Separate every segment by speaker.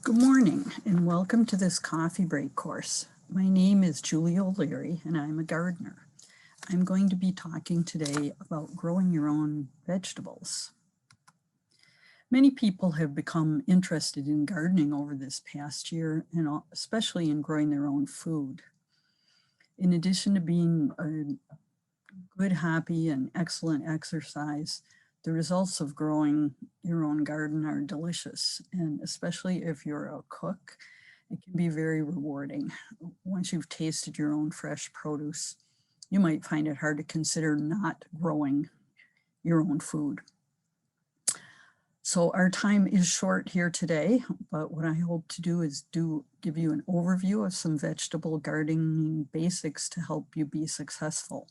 Speaker 1: Good morning and welcome to this coffee break course. My name is Julie O'Leary and I'm a gardener. I'm going to be talking today about growing your own vegetables. Many people have become interested in gardening over this past year and especially in growing their own food. In addition to being a good hobby and excellent exercise, the results of growing your own garden are delicious, and especially if you're a cook, it can be very rewarding. Once you've tasted your own fresh produce, you might find it hard to consider not growing your own food. So our time is short here today, but what I hope to do is give you an overview of some vegetable gardening basics to help you be successful.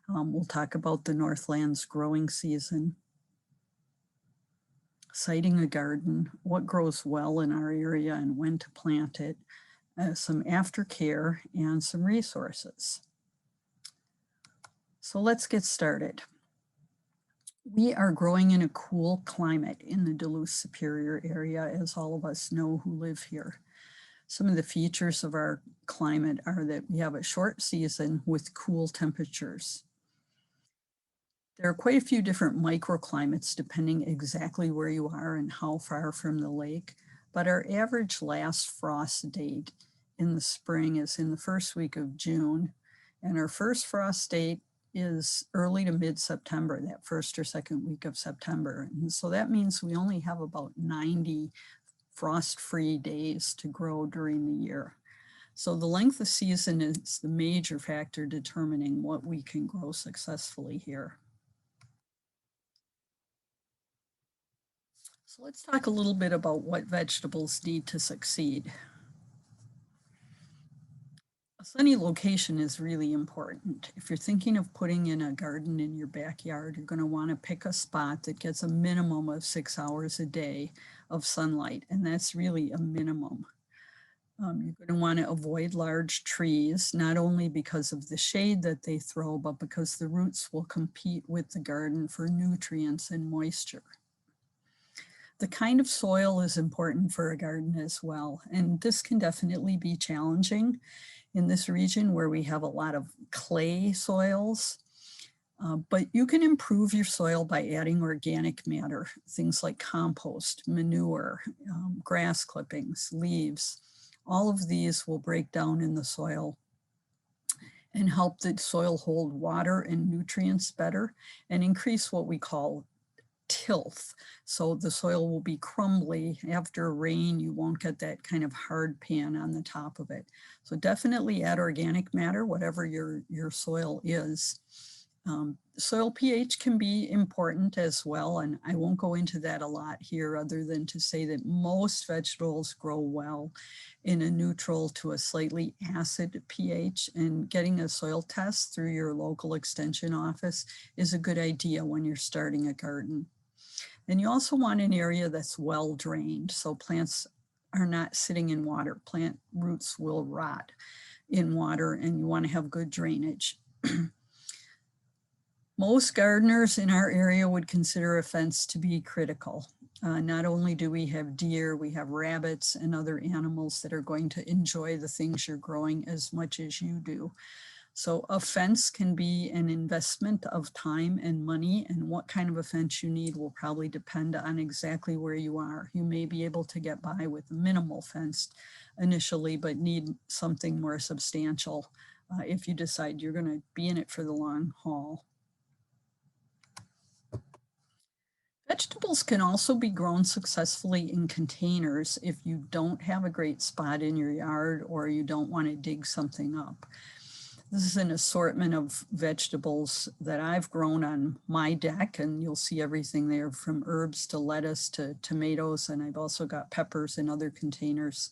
Speaker 1: We'll talk about the Northland's growing season, siting a garden, what grows well in our area and when to plant it, some aftercare, and some resources. So let's get started. We are growing in a cool climate in the Duluth-Superior area, as all of us know who live here. Some of the features of our climate are that we have a short season with cool temperatures. There are quite a few different microclimates depending exactly where you are and how far from the lake, but our average last frost date in the spring is in the first week of June, and our first frost date is early to mid-September, that first or second week of September. And so that means we only have about 90 frost-free days to grow during the year. So the length of season is the major factor determining what we can grow successfully here. So let's talk a little bit about what vegetables need to succeed. A sunny location is really important. If you're thinking of putting in a garden in your backyard, you're going to want to pick a spot that gets a minimum of 6 hours a day of sunlight, and that's really a minimum. You're going to want to avoid large trees, not only because of the shade that they throw, but because the roots will compete with the garden for nutrients and moisture. The kind of soil is important for a garden as well, and this can definitely be challenging in this region where we have a lot of clay soils. But you can improve your soil by adding organic matter, things like compost, manure, grass clippings, leaves. All of these will break down in the soil and help the soil hold water and nutrients better and increase what we call tilth. So the soil will be crumbly. After rain, you won't get that kind of hard pan on the top of it. So definitely add organic matter, whatever your soil is. Soil pH can be important as well, and I won't go into that a lot here other than to say that most vegetables grow well in a neutral to a slightly acid pH, and getting a soil test through your local extension office is a good idea when you're starting a garden. And you also want an area that's well drained, so plants are not sitting in water. Plant roots will rot in water, and you want to have good drainage. Most gardeners in our area would consider a fence to be critical. Not only do we have deer, we have rabbits and other animals that are going to enjoy the things you're growing as much as you do. So a fence can be an investment of time and money, and what kind of a fence you need will probably depend on exactly where you are. You may be able to get by with a minimal fence initially, but need something more substantial if you decide you're going to be in it for the long haul. Vegetables can also be grown successfully in containers if you don't have a great spot in your yard or you don't want to dig something up. This is an assortment of vegetables that I've grown on my deck, and you'll see everything there from herbs to lettuce to tomatoes, and I've also got peppers in other containers.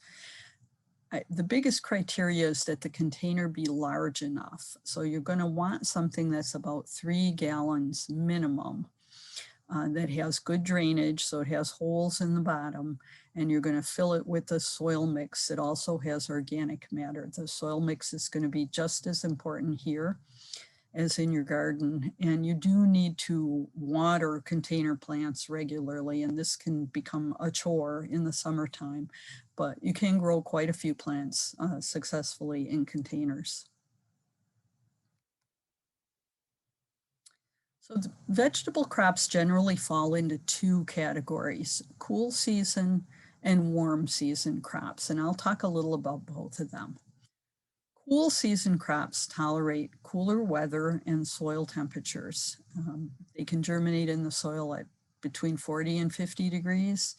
Speaker 1: The biggest criteria is that the container be large enough. So you're going to want something that's about 3 gallons minimum. That has good drainage, so it has holes in the bottom, and you're going to fill it with a soil mix that also has organic matter. The soil mix is going to be just as important here as in your garden. And you do need to water container plants regularly, and this can become a chore in the summertime, but you can grow quite a few plants successfully in containers. So the vegetable crops generally fall into two categories: cool season and warm season crops. And I'll talk a little about both of them. Cool season crops tolerate cooler weather and soil temperatures. They can germinate in the soil at between 40 and 50 degrees,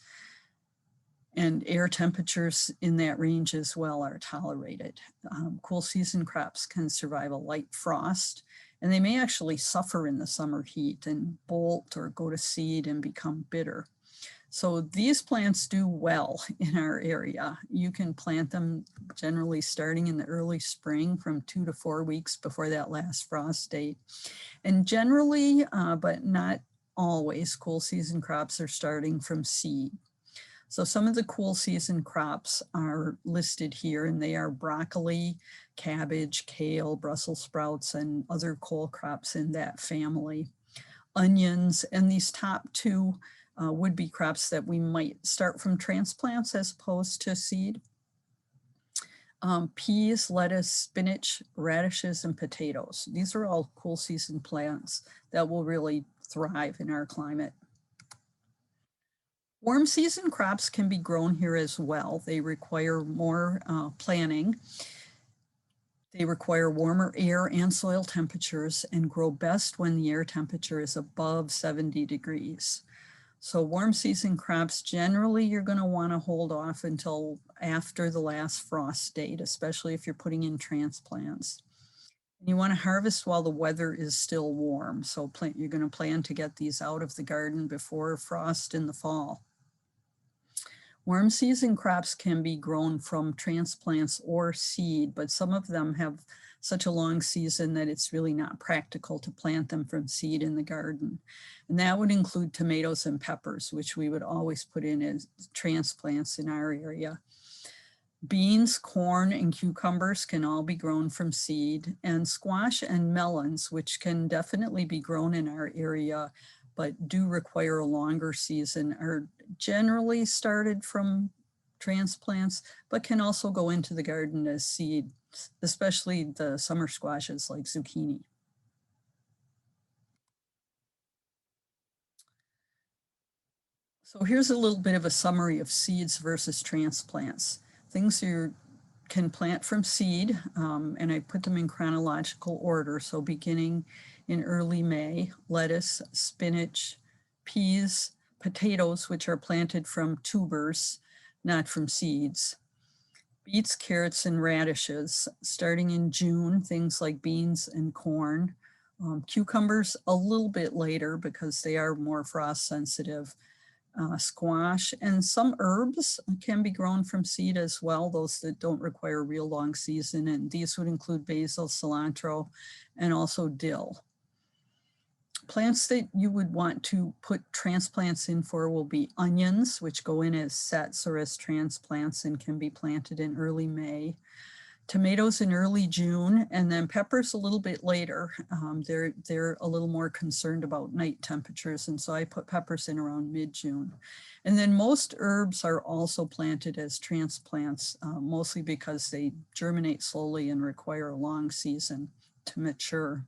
Speaker 1: and air temperatures in that range as well are tolerated. Cool season crops can survive a light frost, and they may actually suffer in the summer heat and bolt or go to seed and become bitter. So these plants do well in our area. You can plant them generally starting in the early spring from 2 to 4 weeks before that last frost date. And generally, but not always, cool season crops are starting from seed. So some of the cool season crops are listed here, and they are broccoli, cabbage, kale, Brussels sprouts, and other cole crops in that family. Onions, and these top two would be crops that we might start from transplants as opposed to seed. Peas, lettuce, spinach, radishes, and potatoes. These are all cool season plants that will really thrive in our climate. Warm season crops can be grown here as well. They require more planning. They require warmer air and soil temperatures and grow best when the air temperature is above 70 degrees. So warm season crops, generally you're going to want to hold off until after the last frost date, especially if you're putting in transplants. You want to harvest while the weather is still warm. So you're going to plan to get these out of the garden before frost in the fall. Warm season crops can be grown from transplants or seed, but some of them have such a long season that it's really not practical to plant them from seed in the garden. And that would include tomatoes and peppers, which we would always put in as transplants in our area. Beans, corn, and cucumbers can all be grown from seed, and squash and melons, which can definitely be grown in our area, but do require a longer season, are generally started from transplants, but can also go into the garden as seed, especially the summer squashes like zucchini. So here's a little bit of a summary of seeds versus transplants. Things you can plant from seed, and I put them in chronological order. So beginning in early May, lettuce, spinach, peas, potatoes, which are planted from tubers, not from seeds, beets, carrots, and radishes. Starting in June, things like beans and corn. Cucumbers a little bit later because they are more frost sensitive. Squash, and some herbs can be grown from seed as well, those that don't require a real long season, and these would include basil, cilantro, and also dill. Plants that you would want to put transplants in for will be onions, which go in as sets or as transplants and can be planted in early May. Tomatoes in early June, and then peppers a little bit later. They're a little more concerned about night temperatures, and so I put peppers in around mid-June. And then most herbs are also planted as transplants, mostly because they germinate slowly and require a long season to mature.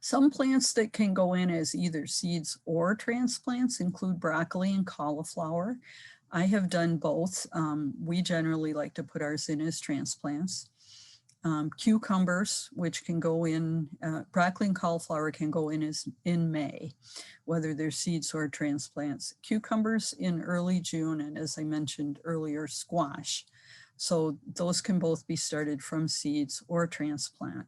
Speaker 1: Some plants that can go in as either seeds or transplants include broccoli and cauliflower. I have done both. We generally like to put ours in as transplants. Cucumbers, which can go in, broccoli and cauliflower can go in as in May, whether they're seeds or transplants. Cucumbers in early June, and as I mentioned earlier, squash. So those can both be started from seeds or transplant.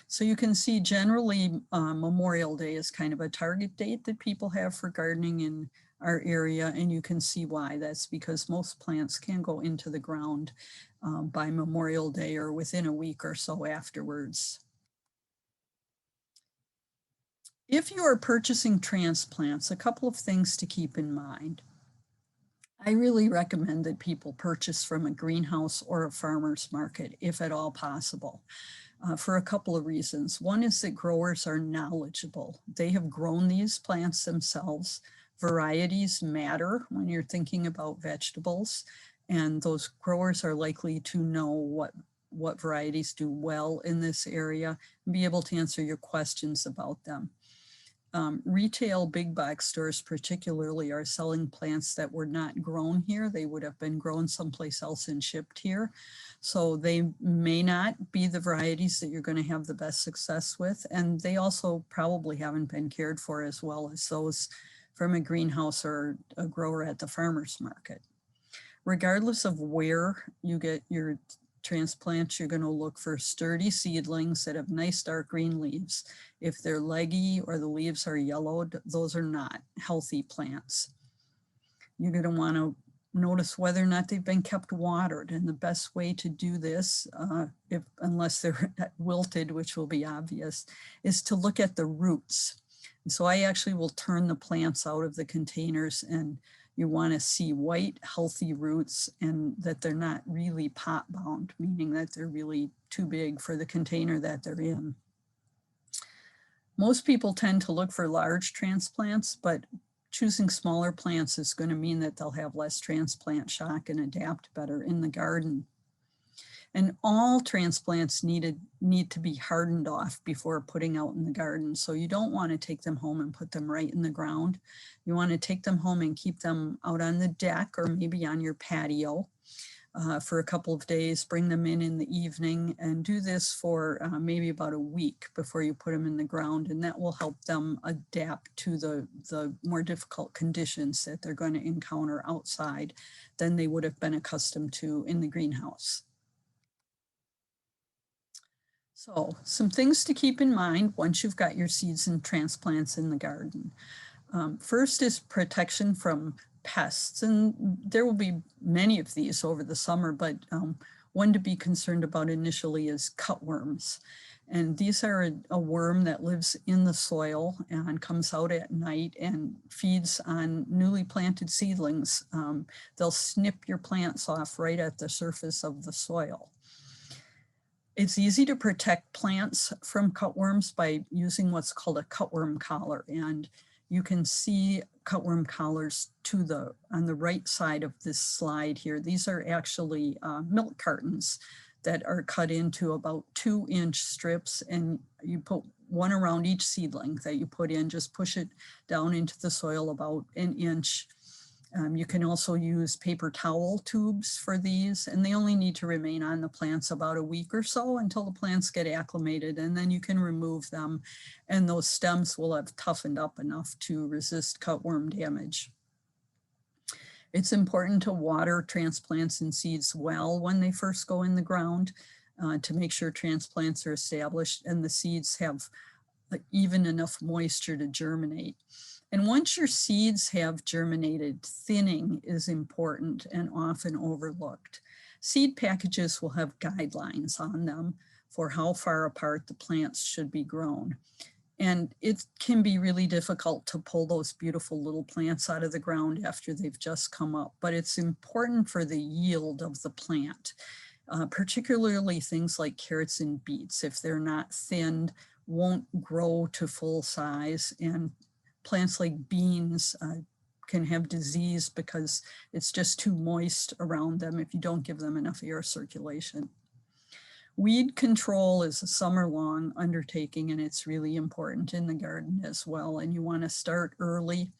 Speaker 1: So you can see generally Memorial Day is kind of a target date that people have for gardening in our area, and you can see why. That's because most plants can go into the ground by Memorial Day or within a week or so afterwards. If you are purchasing transplants, a couple of things to keep in mind. I really recommend that people purchase from a greenhouse or a farmer's market, if at all possible, for a couple of reasons. One is that growers are knowledgeable. They have grown these plants themselves. Varieties matter when you're thinking about vegetables, and those growers are likely to know what varieties do well in this area and be able to answer your questions about them. Retail big box stores particularly are selling plants that were not grown here. They would have been grown someplace else and shipped here. So they may not be the varieties that you're going to have the best success with. And they also probably haven't been cared for as well as those from a greenhouse or a grower at the farmer's market. Regardless of where you get your transplants, you're going to look for sturdy seedlings that have nice dark green leaves. If they're leggy or the leaves are yellowed, those are not healthy plants. You're going to want to notice whether or not they've been kept watered. And the best way to do this, unless they're wilted, which will be obvious, is to look at the roots. And so I actually will turn the plants out of the containers, and you want to see white, healthy roots and that they're not really pot bound, meaning that they're really too big for the container that they're in. Most people tend to look for large transplants, but choosing smaller plants is going to mean that they'll have less transplant shock and adapt better in the garden. And all transplants need to be hardened off before putting out in the garden. So you don't want to take them home and put them right in the ground. You want to take them home and keep them out on the deck or maybe on your patio for a couple of days, bring them in the evening, and do this for maybe about a week before you put them in the ground. And that will help them adapt to the more difficult conditions that they're going to encounter outside than they would have been accustomed to in the greenhouse. So some things to keep in mind once you've got your seeds and transplants in the garden. First is protection from pests, and there will be many of these over the summer, but one to be concerned about initially is cutworms. And these are a worm that lives in the soil and comes out at night and feeds on newly planted seedlings. They'll snip your plants off right at the surface of the soil. It's easy to protect plants from cutworms by using what's called a cutworm collar. And you can see cutworm collars on the right side of this slide here. These are actually milk cartons that are cut into about 2-inch strips, and you put one around each seedling that you put in. Just push it down into the soil about 1 inch. You can also use paper towel tubes for these, and they only need to remain on the plants about a week or so until the plants get acclimated, and then you can remove them, and those stems will have toughened up enough to resist cutworm damage. It's important to water transplants and seeds well when they first go in the ground to make sure transplants are established and the seeds have even enough moisture to germinate. And once your seeds have germinated, thinning is important and often overlooked. Seed packages will have guidelines on them for how far apart the plants should be grown. And it can be really difficult to pull those beautiful little plants out of the ground after they've just come up, but it's important for the yield of the plant, particularly things like carrots and beets. If they're not thinned, won't grow to full size, and plants like beans can have disease because it's just too moist around them if you don't give them enough air circulation. Weed control is a summer-long undertaking, and it's really important in the garden as well. And you want to start early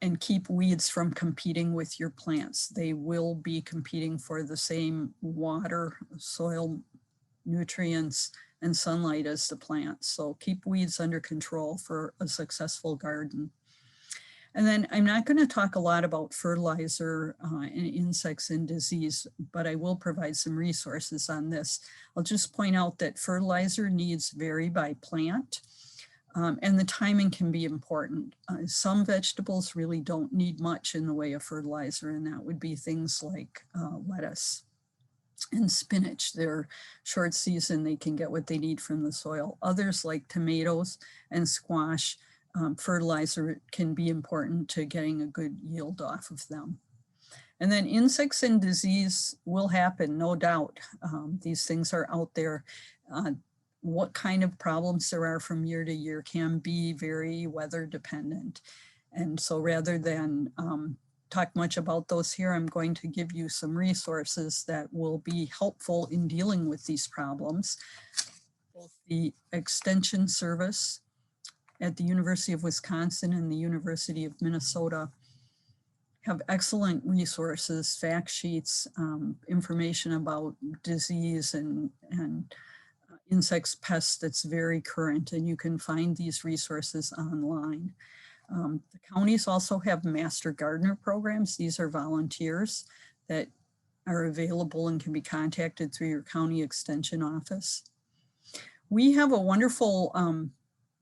Speaker 1: and keep weeds from competing with your plants. They will be competing for the same water, soil, nutrients, and sunlight as the plants. So keep weeds under control for a successful garden. And then I'm not going to talk a lot about fertilizer and insects and disease, but I will provide some resources on this. I'll just point out that fertilizer needs vary by plant, and the timing can be important. Some vegetables really don't need much in the way of fertilizer, and that would be things like lettuce and spinach. They're short season, they can get what they need from the soil. Others like tomatoes and squash, fertilizer can be important to getting a good yield off of them. And then insects and disease will happen, no doubt. These things are out there. What kind of problems there are from year to year can be very weather dependent. And so rather than talk much about those here, I'm going to give you some resources that will be helpful in dealing with these problems. Both the Extension Service at the University of Wisconsin and the University of Minnesota have excellent resources, fact sheets, information about disease and insects, pests that's very current, and you can find these resources online. The counties also have master gardener programs. These are volunteers that are available and can be contacted through your county extension office. We have a wonderful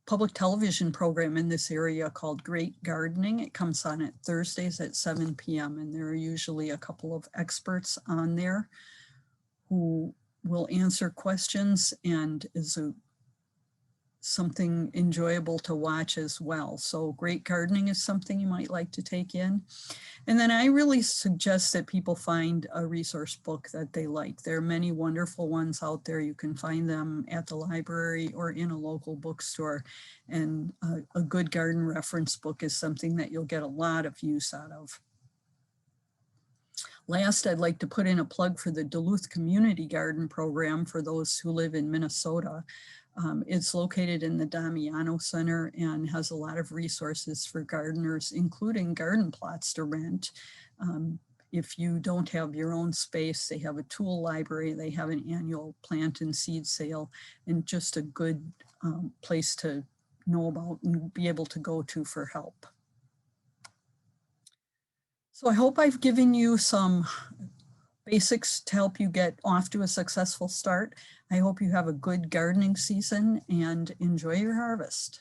Speaker 1: public television program in this area called Great Gardening. It comes on at Thursdays at 7 p.m. and there are usually a couple of experts on there who will answer questions and is something enjoyable to watch as well. So Great Gardening is something you might like to take in. And then I really suggest that people find a resource book that they like. There are many wonderful ones out there. You can find them at the library or in a local bookstore. And a good garden reference book is something that you'll get a lot of use out of. Last, I'd like to put in a plug for the Duluth Community Garden Program for those who live in Minnesota. It's located in the Damiano Center and has a lot of resources for gardeners, including garden plots to rent. If you don't have your own space, they have a tool library, they have an annual plant and seed sale, and just a good place to know about and be able to go to for help. So I hope I've given you some basics to help you get off to a successful start. I hope you have a good gardening season and enjoy your harvest.